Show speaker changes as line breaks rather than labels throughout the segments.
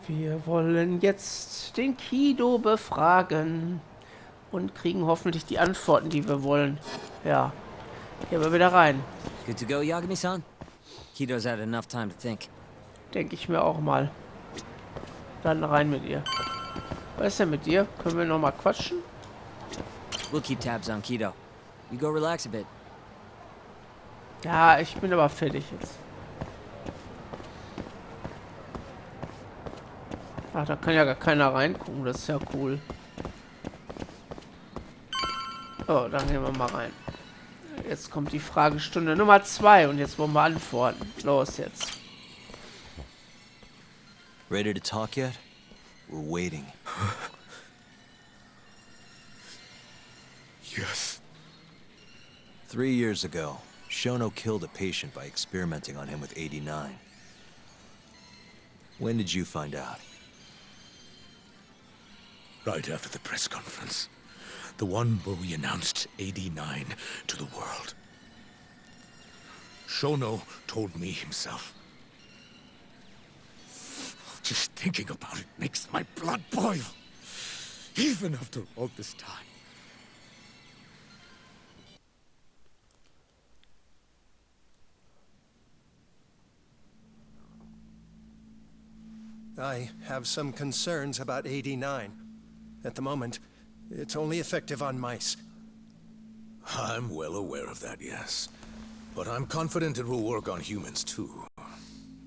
Wir wollen jetzt den Kido befragen und kriegen hoffentlich die Antworten, die wir wollen. Ja, gehen wir wieder rein.
Good to go, Yagami-san? Kido's had enough time to think.
Denke ich mir auch mal. Dann rein mit ihr. Was ist denn mit dir? Können wir noch mal quatschen?
We'll keep tabs on Kido. You go relax a bit.
Ja, ich bin aber fertig jetzt. Ach, da kann ja gar keiner reingucken. Das ist ja cool. Oh, dann gehen wir mal rein. Jetzt kommt die Fragestunde Nummer 2 und jetzt wollen wir antworten. Los jetzt.
Ready to talk yet? We're waiting.
Yes.
3 years ago, Shono killed a patient by experimenting on him with 89. When did you find out?
Right after the press conference. The one where we announced 89 to the world. Shono told me himself. Just thinking about it makes my blood boil. Even after all this time.
I have some concerns about 89. At the moment, it's only effective on mice.
I'm well aware of that, yes. But I'm confident it will work on humans, too.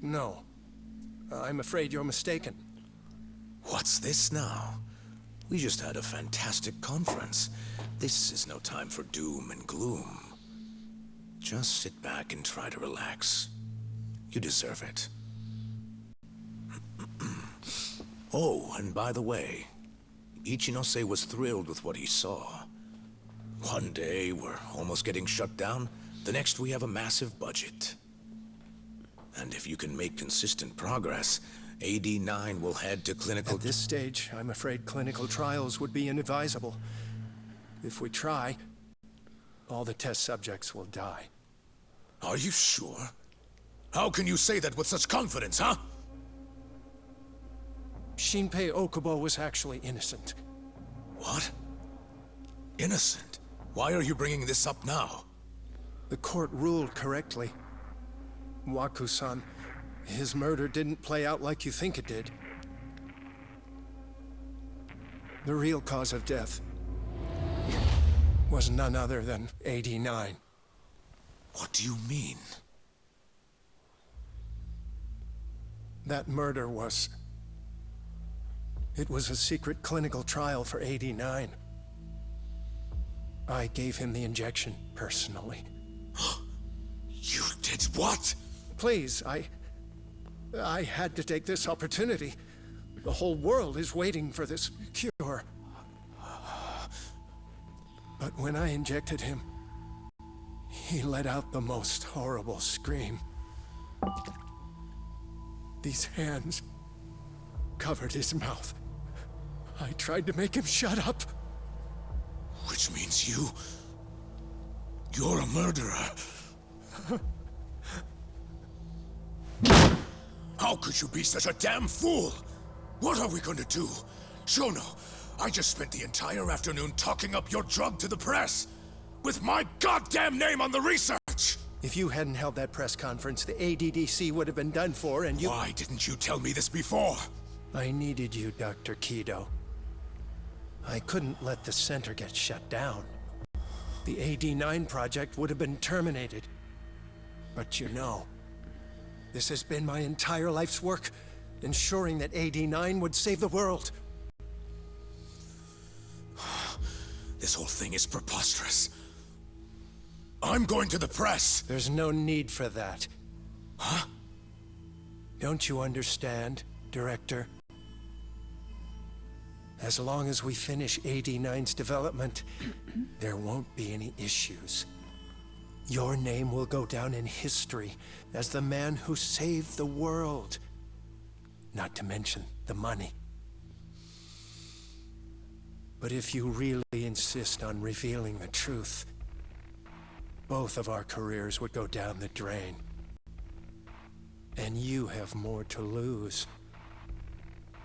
No. I'm afraid you're mistaken.
What's this now? We just had a fantastic conference. This is no time for doom and gloom. Just sit back and try to relax. You deserve it. Oh, and by the way, Ichinose was thrilled with what he saw. One day, we're almost getting shut down. The next, we have a massive budget. And if you can make consistent progress, AD9 will head to clinical...
At this stage, I'm afraid clinical trials would be inadvisable. If we try, all the test subjects will die.
Are you sure? How can you say that with such confidence, huh?
Shinpei Okubo was actually innocent.
What? Innocent? Why are you bringing this up now?
The court ruled correctly. Waku-san, his murder didn't play out like you think it did. The real cause of death was none other than 89.
What do you mean?
That murder was... It was a secret clinical trial for 89. I gave him the injection, personally.
You did what?
Please, I had to take this opportunity. The whole world is waiting for this cure. But when I injected him, he let out the most horrible scream. These hands covered his mouth. I tried to make him shut up.
Which means you're a murderer. How could you be such a damn fool? What are we going to do? Shono, I just spent the entire afternoon talking up your drug to the press. With my goddamn name on the research!
If you hadn't held that press conference, the ADDC would have been done for, and you...
Why didn't you tell me this before?
I needed you, Dr. Kido. I couldn't let the center get shut down. The AD9 project would have been terminated. But you know, this has been my entire life's work, ensuring that AD9 would save the world.
This whole thing is preposterous. I'm going to the press!
There's no need for that.
Huh?
Don't you understand, Director? As long as we finish AD9's development, there won't be any issues. Your name will go down in history as the man who saved the world. Not to mention the money. But if you really insist on revealing the truth, both of our careers would go down the drain. And you have more to lose.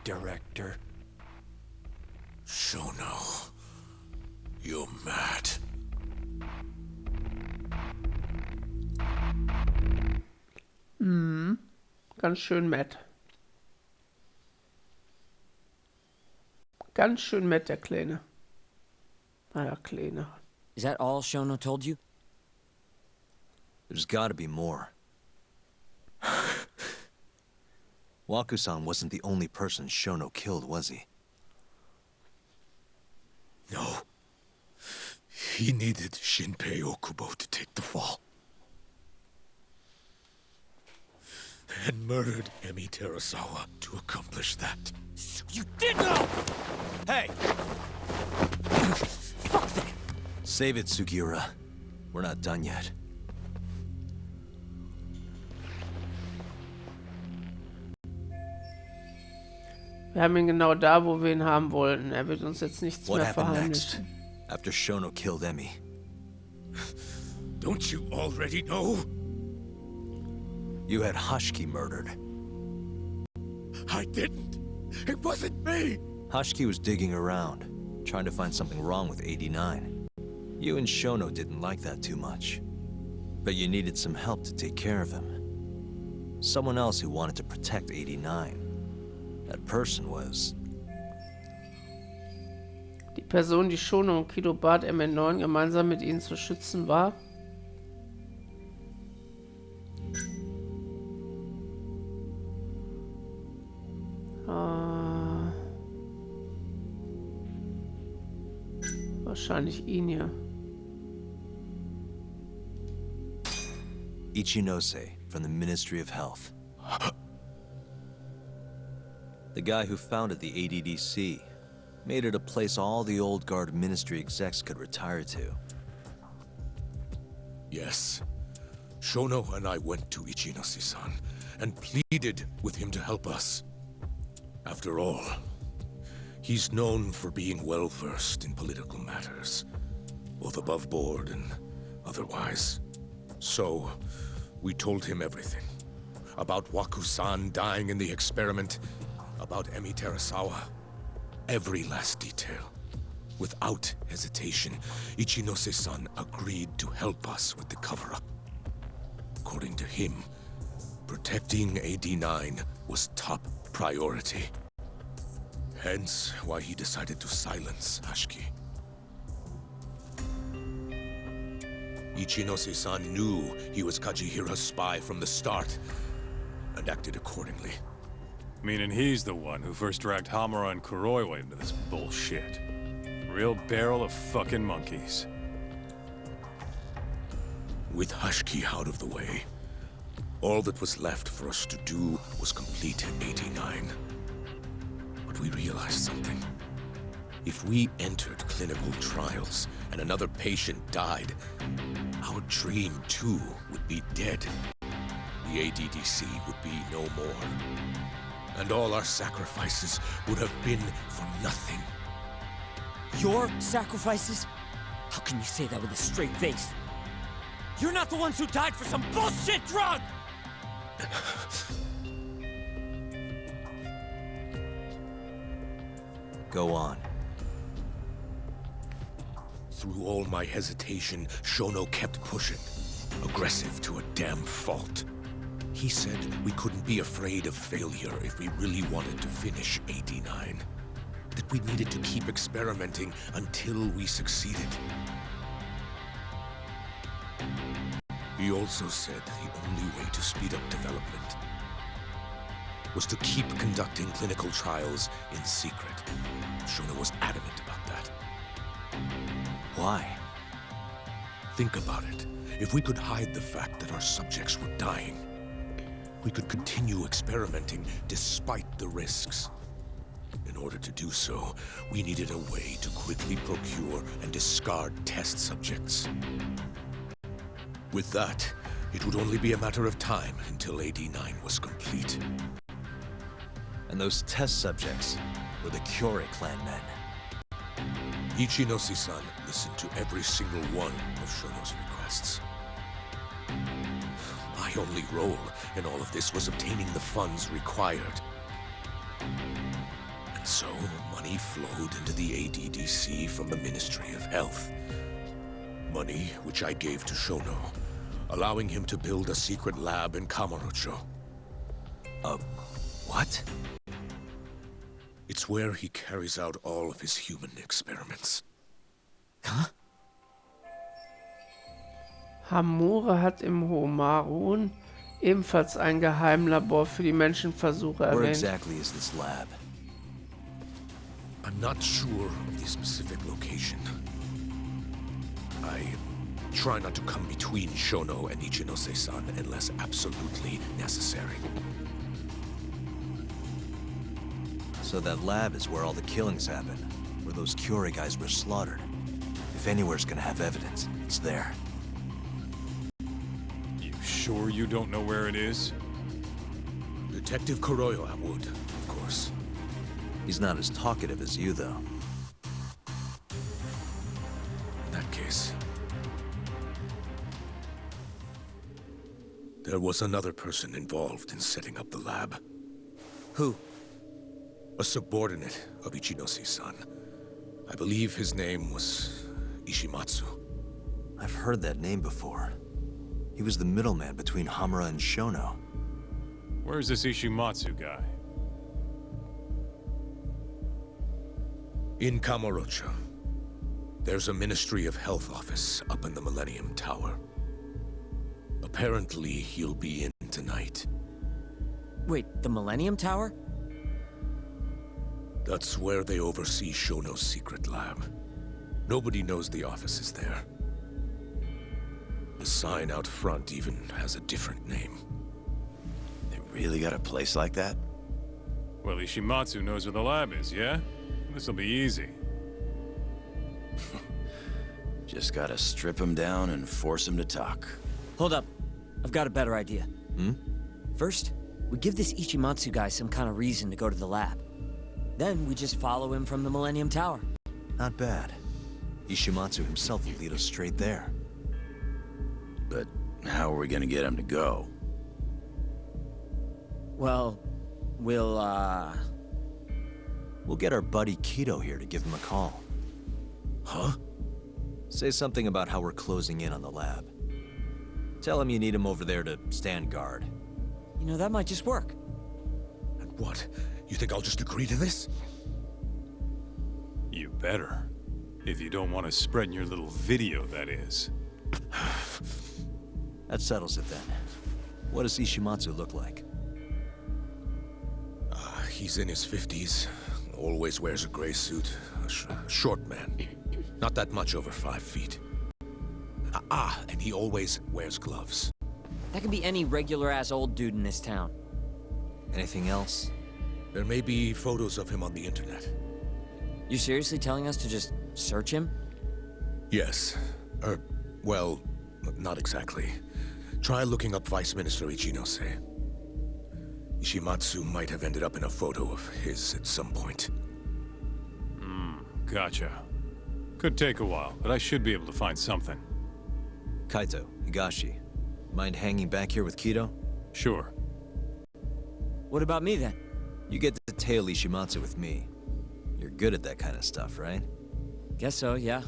director.
Shono, you're mad.
Ganz schön matt. Ganz schön matt, der Kleine. Naja, Kleine.
Is that all Shono told you?
There's gotta be more. Waku-san wasn't the only person Shono killed, was he?
No. He needed Shinpei Okubo to take the fall. And murdered Emi Terasawa to accomplish that.
So you did know! Hey! Fuck that!
Save it, Sugiura. We're not done yet.
Wir haben ihn genau da, wo wir ihn haben wollten. Er wird uns jetzt nichts
What
mehr
happened next?
verheimlichen.
After Shono killed Emi.
Don't you already know?
You had Hashiki murdered.
I didn't. It wasn't me.
Hashiki was digging around, trying to find something wrong with 89. You and Shono didn't like that too much. But you needed some help to take care of him. Someone else who wanted to protect 89. That person was...
Die Person, die Shono und Kido bat, MN9 gemeinsam mit ihnen zu schützen, war... wahrscheinlich ihn hier.
Ichinose from the Ministry of Health. The guy who founded the ADDC made it a place all the old guard ministry execs could retire to.
Yes. Shono and I went to Ichinose-san and pleaded with him to help us. After all, he's known for being well-versed in political matters, both above board and otherwise. So, we told him everything. About Waku-san dying in the experiment, about Emi Terasawa. Every last detail. Without hesitation, Ichinose-san agreed to help us with the cover-up. According to him, protecting AD9 was top priority. Hence, why he decided to silence Hashiki. Ichinose-san knew he was Kajihira's spy from the start, and acted accordingly.
Meaning he's the one who first dragged Hamura and Kuroiwa into this bullshit. Real barrel of fucking monkeys.
With Hashiki out of the way, all that was left for us to do was complete 89. But we realized something. If we entered clinical trials and another patient died, our dream too would be dead. The ADDC would be no more. And all our sacrifices would have been for nothing.
Your sacrifices? How can you say that with a straight face? You're not the ones who died for some bullshit drug!
Go on.
Through all my hesitation, Shono kept pushing. Aggressive to a damn fault. He said we couldn't be afraid of failure if we really wanted to finish 89. That we needed to keep experimenting until we succeeded. He also said the only way to speed up development was to keep conducting clinical trials in secret. Shono was adamant about that.
Why?
Think about it. If we could hide the fact that our subjects were dying, we could continue experimenting despite the risks. In order to do so, we needed a way to quickly procure and discard test subjects. With that, it would only be a matter of time until AD9 was complete.
And those test subjects were the Kyorei clan men.
Ichinose-san listened to every single one of Shono's requests. My only role in all of this was obtaining the funds required. So, money flowed into the ADDC from the Ministry of Health. Money which I gave to Shono, allowing him to build a secret lab in Kamurocho.
What?
It's where he carries out all of his human experiments.
Huh?
Hamura hat im Homarun ebenfalls ein Geheimlabor für die Menschenversuche
Where
erwähnt.
exactly is this lab?
I'm not sure of the specific location. I try not to come between Shono and Ichinose-san unless absolutely necessary.
So that lab is where all the killings happen, where those Curie guys were slaughtered. If anywhere's gonna have evidence, it's there.
You sure you don't know where it is?
Detective Kuroyo would, of course.
He's not as talkative as you, though.
In that case... There was another person involved in setting up the lab.
Who?
A subordinate of Ichinose-san. I believe his name was Ishimatsu.
I've heard that name before. He was the middleman between Hamura and Shono.
Where's this Ishimatsu guy?
In Kamurocho. There's a Ministry of Health office up in the Millennium Tower. Apparently, he'll be in tonight.
Wait, the Millennium Tower?
That's where they oversee Shono's secret lab. Nobody knows the office is there. The sign out front even has a different name.
They really got a place like that?
Well, Ishimatsu knows where the lab is, yeah? This'll be easy.
Just gotta strip him down and force him to talk.
Hold up. I've got a better idea.
Hmm?
First, we give this Ichimatsu guy some kind of reason to go to the lab. Then we just follow him from the Millennium Tower.
Not bad. Ishimatsu himself will lead us straight there.
But how are we gonna get him to go?
Well, we'll
We'll get our buddy Kido here to give him a call.
Huh?
Say something about how we're closing in on the lab. Tell him you need him over there to stand guard.
You know, that might just work.
And what? You think I'll just agree to this?
You better. If you don't want to spread in your little video, that is.
That settles it then. What does Ishimatsu look like?
He's in his 50s. Always wears a gray suit. A short man. Not that much over 5 feet. And he always wears gloves.
That could be any regular-ass old dude in this town.
Anything else?
There may be photos of him on the internet.
You seriously telling us to just search him?
Yes. Well, not exactly. Try looking up Vice Minister Ichinose. Ishimatsu might have ended up in a photo of his at some point.
Gotcha. Could take a while, but I should be able to find something.
Kaito, Higashi, mind hanging back here with Kido?
Sure.
What about me, then?
You get to tail Ishimatsu with me. You're good at that kind of stuff, right?
Guess so, yeah.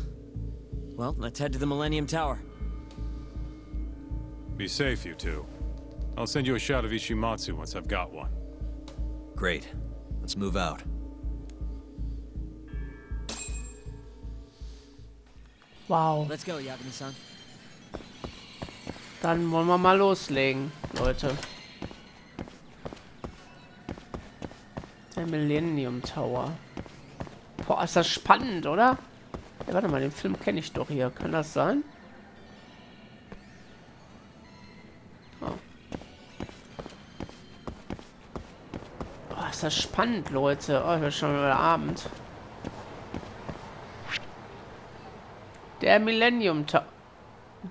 Well, let's head to the Millennium Tower.
Be safe, you two. I'll send you a shot of Ishimatsu once I've got one.
Great. Let's move out.
Wow.
Let's go, Yagami-san.
Dann wollen wir mal loslegen, Leute. Der Millennium Tower. Boah, ist das spannend, oder? Ja, warte mal, den Film kenne ich doch hier. Kann das sein? Oh. Oh, ist das spannend, Leute. Oh, es ist schon wieder Abend. Der Millennium Tower.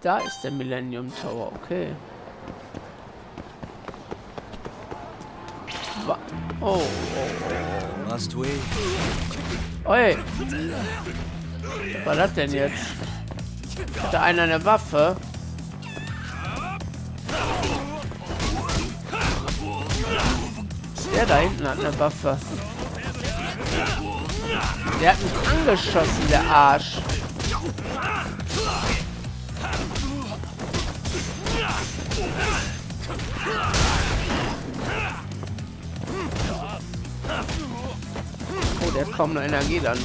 Da ist der Millennium Tower, okay. Oh.
Must we?
Oi. Was war das denn jetzt? Hat da einer eine Waffe? Der da hinten hat eine Waffe. Der hat mich angeschossen, der Arsch. Oh, der hat kaum noch Energie dann.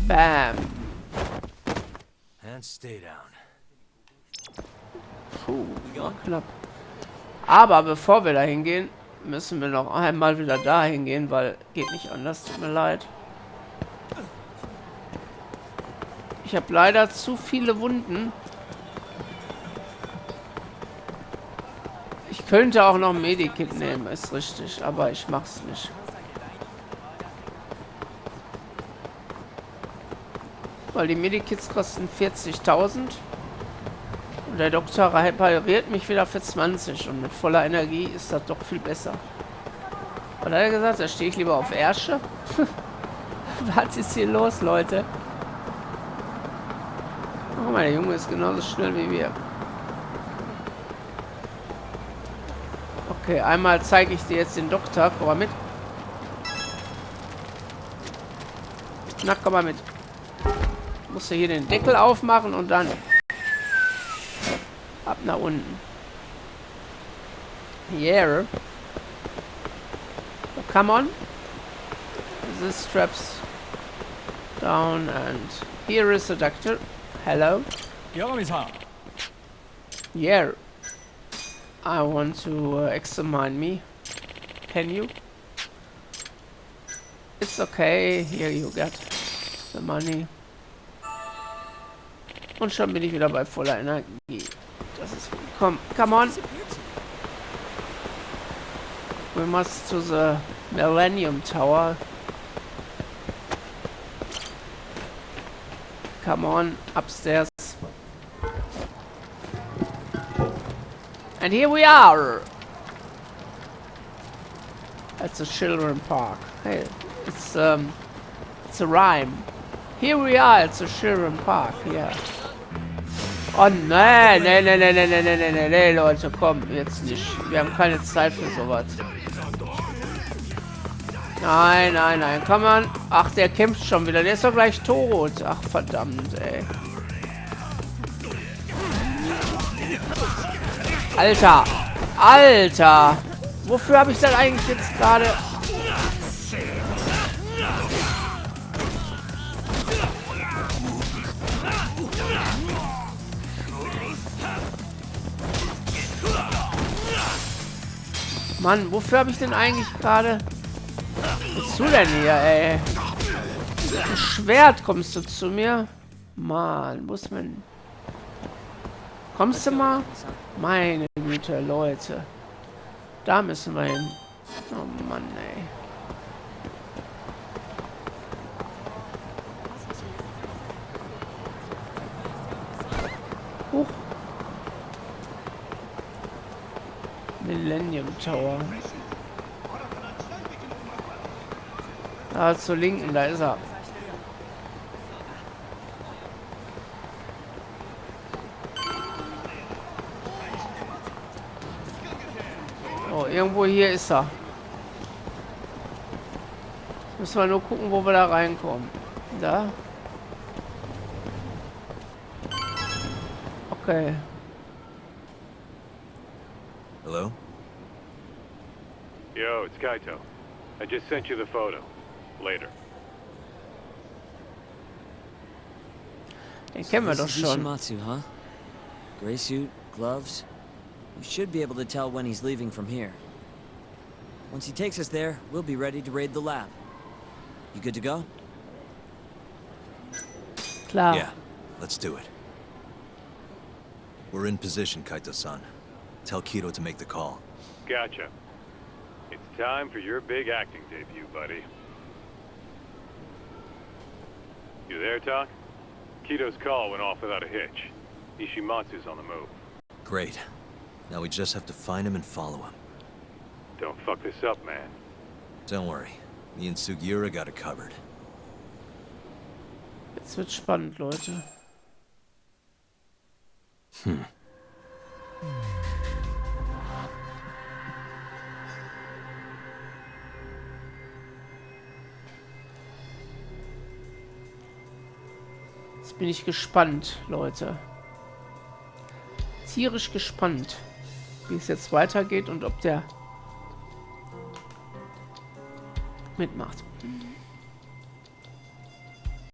Bam.
And stay down.
Puh, war knapp. Aber bevor wir da hingehen, müssen wir noch einmal wieder da hingehen, weil geht nicht anders, tut mir leid. Ich habe leider zu viele Wunden. Ich könnte auch noch ein Medikit nehmen, ist richtig, aber ich mach's nicht. Weil die Medikits kosten 40.000 und der Doktor repariert mich wieder für 20 und mit voller Energie ist das doch viel besser. Und hat er gesagt, da stehe ich lieber auf Ärsche. Was ist hier los, Leute? Guck mal, der Junge ist genauso schnell wie wir. Okay, einmal zeige ich dir jetzt den Doktor. Komm mal mit. Na, komm mal mit. Musst du hier den Deckel aufmachen und dann ab nach unten. Yeah. So, come on. This straps down and here is the doctor. Hello. Yeah. I want to examine me. Can you? It's okay. Here you got the money. Und schon bin ich wieder bei voller Energie. Das ist gut. Komm, come on. We must to the Millennium Tower. Come on, upstairs. And here we are. At the children park. Hey, it's a rhyme. Here we are at the children park. Yeah. Oh nein, nee, Leute, komm, jetzt nicht. Wir haben keine Zeit für sowas. Nein, komm an. Ach, der kämpft schon wieder. Der ist doch gleich tot. Ach, verdammt, ey. Alter. Wofür habe ich das eigentlich jetzt gerade? Mann, wofür habe ich denn eigentlich gerade? Was bist du denn hier, ey? Mit einem Schwert kommst du zu mir? Mann, muss man... Kommst du mal? Meine Güte, Leute. Da müssen wir hin. Oh Mann, ey. Huch. Millennium Tower. Da zur Linken, da ist er. Oh, irgendwo hier ist er. Müssen wir nur gucken, wo wir da reinkommen. Da. Okay.
Hello?
Yo, it's Kaito. I just sent you the photo. Later.
Den kennen wir doch schon.
Yoshimatsu, huh? Gray suit, gloves. We should be able to tell when he's leaving from here. Once he takes us there, we'll be ready to raid the lab. You good to go?
Klar.
Yeah, let's do it. We're in position, Kaito-san. Tell Kido to make the call.
Gotcha. It's time for your big acting debut, buddy. You there, Tak? Kido's call went off without a hitch. Ishimatsu's on the move.
Great. Now we just have to find him and follow him.
Don't fuck this up, man.
Don't worry. Me and Sugiura got it covered.
Jetzt wird spannend, Leute. Jetzt bin ich gespannt, Leute. Tierisch gespannt, wie es jetzt weitergeht und ob der mitmacht.